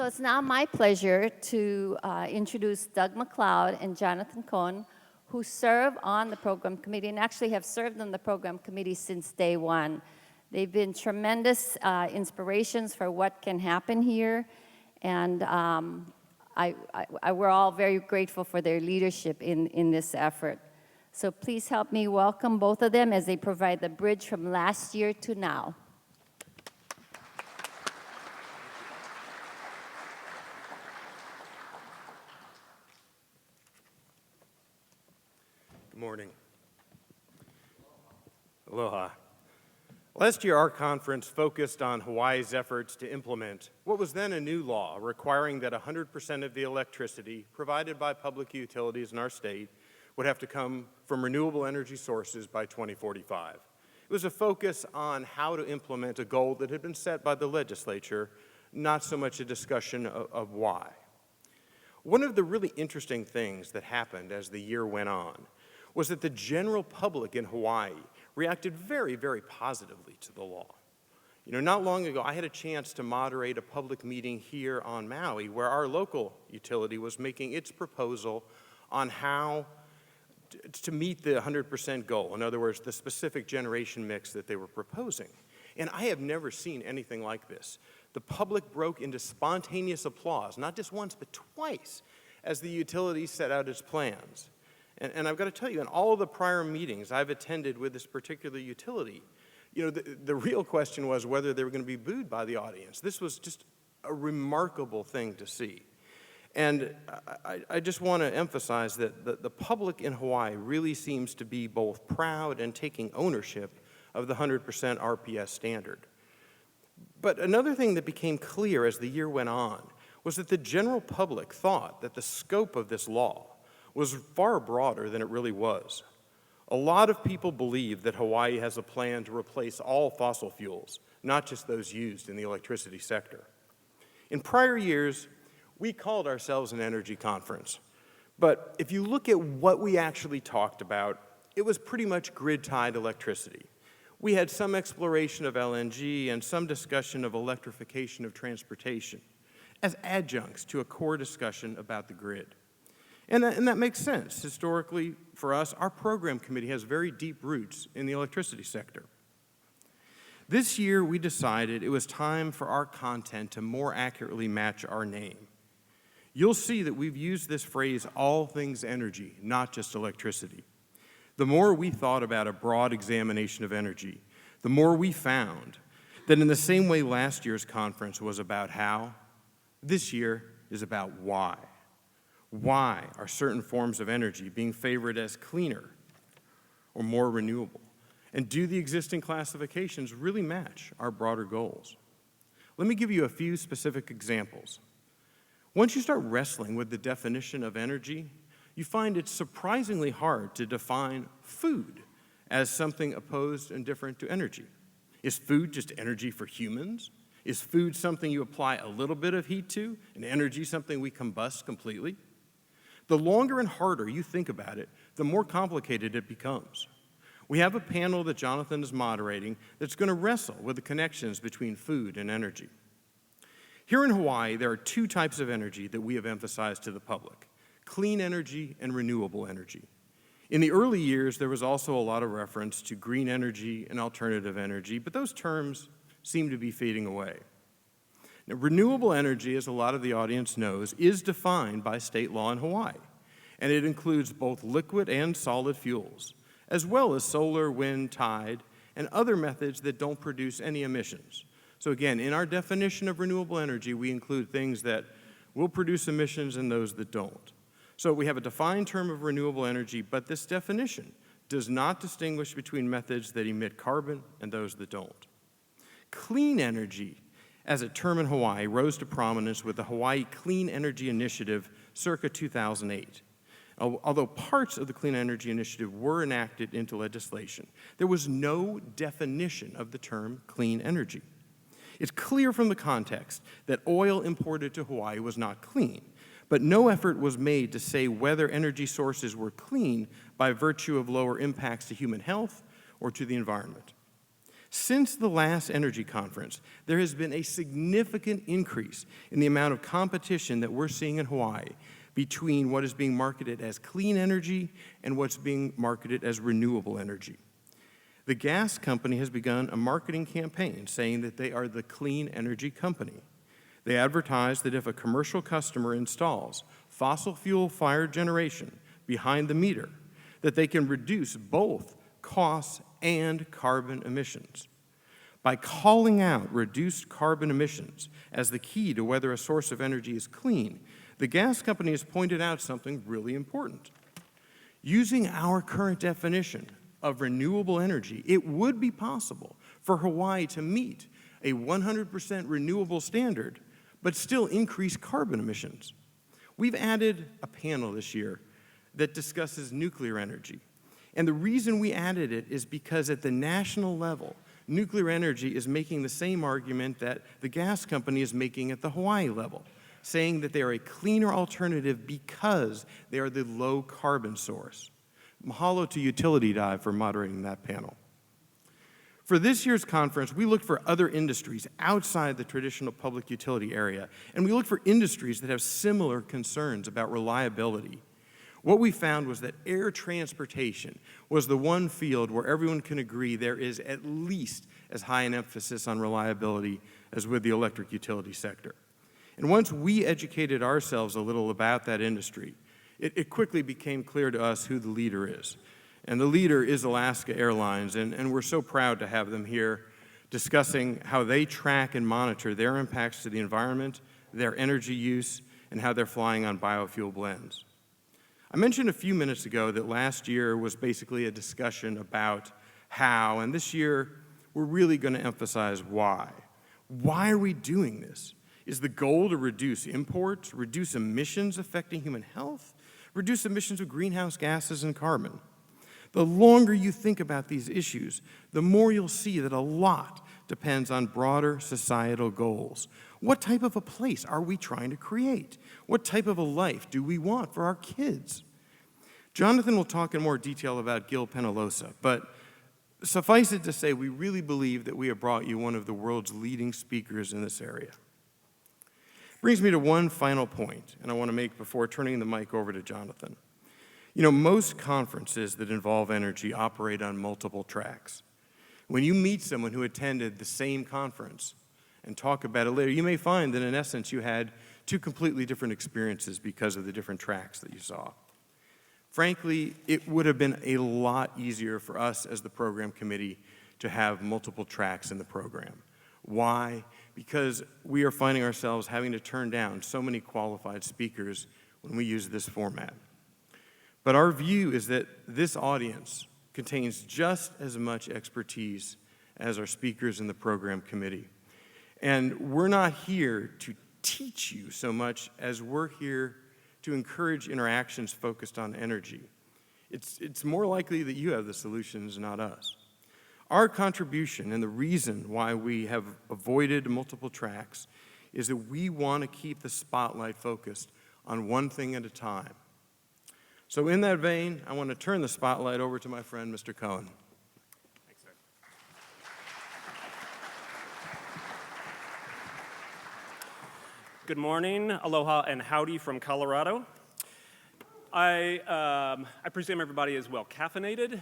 So it's now my pleasure to introduce Doug McLeod and Jonathan Cohn, who serve on the program committee and actually have served on the program committee since day one. They've been tremendous inspirations for what can happen here, and we're all very grateful for their leadership in this effort. So please help me welcome both of them as they provide the bridge from last year to now. Good morning. Aloha. Last year, our conference focused on Hawaii's efforts to implement what was then a new law requiring that 100% of the electricity provided by public utilities in our state would have to come from renewable energy sources by 2045. It was a focus on how to implement a goal that had been set by the legislature, not so much a discussion of why. One of the really interesting things that happened as the year went on was that the general public in Hawaii reacted very, very positively to the law. You know, not long ago, I had a chance to moderate a public meeting here on Maui where our local utility was making its proposal on how to meet the 100% goal. In other words, the specific generation mix that they were proposing. And I have never seen anything like this. The public broke into spontaneous applause, not just once, but twice, as the utility set out its plans. And I've got to tell you, in all of the prior meetings I've attended with this particular utility, you know, the real question was whether they were going to be booed by the audience. This was just a remarkable thing to see. And I just want to emphasize that the public in Hawaii really seems to be both proud and taking ownership of the 100% RPS standard. But another thing that became clear as the year went on was that the general public thought that the scope of this law was far broader than it really was. A lot of people believe that Hawaii has a plan to replace all fossil fuels, not just those used in the electricity sector. In prior years, we called ourselves an energy conference. But if you look at what we actually talked about, it was pretty much grid-tied electricity. We had some exploration of LNG and some discussion of electrification of transportation as adjuncts to a core discussion about the grid. And that makes sense. Historically, for us, our program committee has very deep roots in the electricity sector. This year, we decided it was time for our content to more accurately match our name. You'll see that we've used this phrase, all things energy, not just electricity. The more we thought about a broad examination of energy, the more we found that in the same way last year's conference was about how, this year is about why. Why are certain forms of energy being favored as cleaner or more renewable? And do the existing classifications really match our broader goals? Let me give you a few specific examples. Once you start wrestling with the definition of energy, you find it's surprisingly hard to define food as something opposed and different to energy. Is food just energy for humans? Is food something you apply a little bit of heat to, and energy something we combust completely? The longer and harder you think about it, the more complicated it becomes. We have a panel that Jonathan is moderating that's going to wrestle with the connections between food and energy. Here in Hawaii, there are two types of energy that we have emphasized to the public: clean energy and renewable energy. In the early years, there was also a lot of reference to green energy and alternative energy, but those terms seem to be fading away. Now, renewable energy, as a lot of the audience knows, is defined by state law in Hawaii, and it includes both liquid and solid fuels, as well as solar, wind, tide, and other methods that don't produce any emissions. So again, in our definition of renewable energy, we include things that will produce emissions and those that don't. So we have a defined term of renewable energy, but this definition does not distinguish between methods that emit carbon and those that don't. Clean energy, as a term in Hawaii, rose to prominence with the Hawaii Clean Energy Initiative circa 2008. Although parts of the Clean Energy Initiative were enacted into legislation, there was no definition of the term clean energy. It's clear from the context that oil imported to Hawaii was not clean, but no effort was made to say whether energy sources were clean by virtue of lower impacts to human health or to the environment. Since the last energy conference, there has been a significant increase in the amount of competition that we're seeing in Hawaii between what is being marketed as clean energy and what's being marketed as renewable energy. The gas company has begun a marketing campaign saying that they are the clean energy company. They advertise that if a commercial customer installs fossil fuel-fired generation behind the meter, that they can reduce both costs and carbon emissions. By calling out reduced carbon emissions as the key to whether a source of energy is clean, the gas company has pointed out something really important. Using our current definition of renewable energy, it would be possible for Hawaii to meet a 100% renewable standard, but still increase carbon emissions. We've added a panel this year that discusses nuclear energy. And the reason we added it is because at the national level, nuclear energy is making the same argument that the gas company is making at the Hawaii level, saying that they are a cleaner alternative because they are the low carbon source. Mahalo to Utility Dive for moderating that panel. For this year's conference, we looked for other industries outside the traditional public utility area, and we looked for industries that have similar concerns about reliability. What we found was that air transportation was the one field where everyone can agree there is at least as high an emphasis on reliability as with the electric utility sector. And once we educated ourselves a little about that industry, it quickly became clear to us who the leader is. And the leader is Alaska Airlines, and we're so proud to have them here discussing how they track and monitor their impacts to the environment, their energy use, and how they're flying on biofuel blends. I mentioned a few minutes ago that last year was basically a discussion about how, and this year we're really going to emphasize why. Why are we doing this? Is the goal to reduce imports, reduce emissions affecting human health, reduce emissions of greenhouse gases and carbon? The longer you think about these issues, the more you'll see that a lot depends on broader societal goals. What type of a place are we trying to create? What type of a life do we want for our kids? Jonathan will talk in more detail about Gil Penalosa, but suffice it to say, we really believe that we have brought you one of the world's leading speakers in this area. Brings me to one final point, and I want to make before turning the mic over to Jonathan. You know, most conferences that involve energy operate on multiple tracks. When you meet someone who attended the same conference and talk about it later, you may find that in essence you had two completely different experiences because of the different tracks that you saw. Frankly, it would have been a lot easier for us as the program committee to have multiple tracks in the program. Why? Because we are finding ourselves having to turn down so many qualified speakers when we use this format. But our view is that this audience contains just as much expertise as our speakers in the program committee. And we're not here to teach you so much as we're here to encourage interactions focused on energy. It's more likely that you have the solutions, not us. Our contribution and the reason why we have avoided multiple tracks is that we want to keep the spotlight focused on one thing at a time. So in that vein, I want to turn the spotlight over to my friend, Mr. Cohen. Thanks, sir. Good morning, aloha, and howdy from Colorado. I presume everybody is well caffeinated.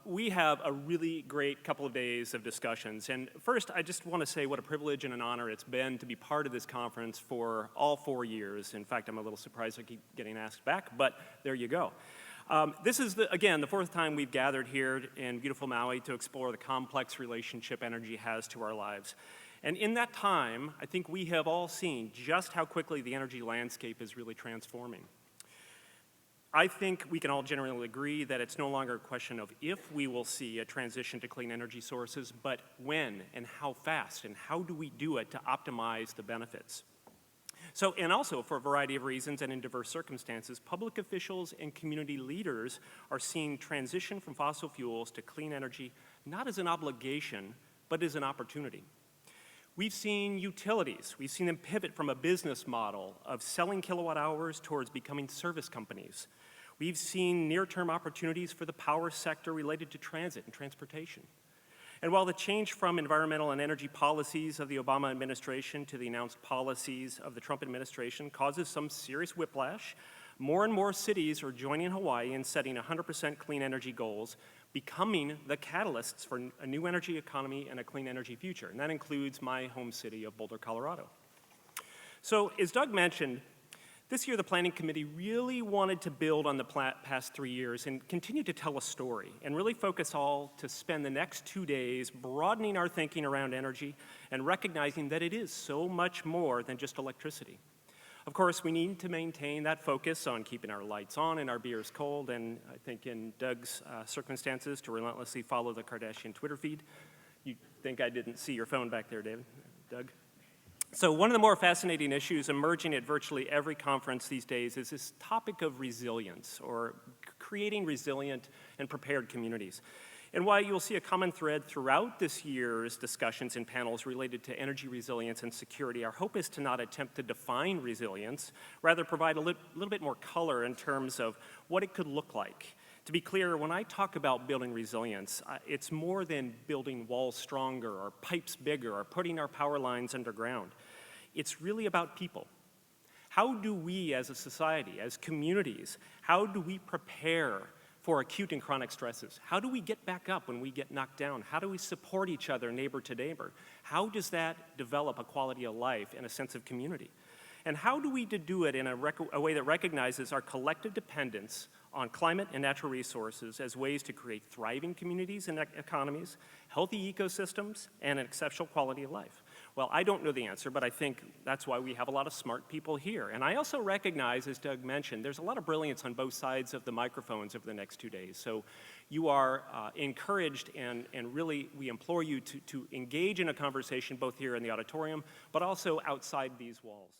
We have a really great couple of days of discussions. And first, I just want to say what a privilege and an honor it's been to be part of this conference for all 4 years. In fact, I'm a little surprised I keep getting asked back, but there you go. This is, again, the fourth time we've gathered here in beautiful Maui to explore the complex relationship energy has to our lives. And in that time, I think we have all seen just how quickly the energy landscape is really transforming. I think we can all generally agree that it's no longer a question of if we will see a transition to clean energy sources, but when and how fast and how do we do it to optimize the benefits. So, and also for a variety of reasons and in diverse circumstances, public officials and community leaders are seeing transition from fossil fuels to clean energy not as an obligation, but as an opportunity. We've seen utilities, we've seen them pivot from a business model of selling kilowatt hours towards becoming service companies. We've seen near-term opportunities for the power sector related to transit and transportation. And while the change from environmental and energy policies of the Obama administration to the announced policies of the Trump administration causes some serious whiplash, more and more cities are joining Hawaii in setting 100% clean energy goals, becoming the catalysts for a new energy economy and a clean energy future. And that includes my home city of Boulder, Colorado. So as Doug mentioned, this year the Planning Committee really wanted to build on the past 3 years and continue to tell a story and really focus all to spend the next 2 days broadening our thinking around energy and recognizing that it is so much more than just electricity. Of course, we need to maintain that focus on keeping our lights on and our beers cold, and I think in Doug's circumstances, to relentlessly follow the Kardashian Twitter feed. You think I didn't see your phone back there, Doug? So one of the more fascinating issues emerging at virtually every conference these days is this topic of resilience, or creating resilient and prepared communities. And while you'll see a common thread throughout this year's discussions and panels related to energy resilience and security, our hope is to not attempt to define resilience, rather provide a little bit more color in terms of what it could look like. To be clear, when I talk about building resilience, it's more than building walls stronger or pipes bigger or putting our power lines underground. It's really about people. How do we as a society, as communities, how do we prepare for acute and chronic stresses? How do we get back up when we get knocked down? How do we support each other neighbor to neighbor? How does that develop a quality of life and a sense of community? And how do we do it in a way that recognizes our collective dependence on climate and natural resources as ways to create thriving communities and economies, healthy ecosystems, and an exceptional quality of life? Well, I don't know the answer, but I think that's why we have a lot of smart people here. And I also recognize, as Doug mentioned, there's a lot of brilliance on both sides of the microphones over the next 2 days. So you are encouraged, and really we implore you to engage in a conversation both here in the auditorium, but also outside these walls.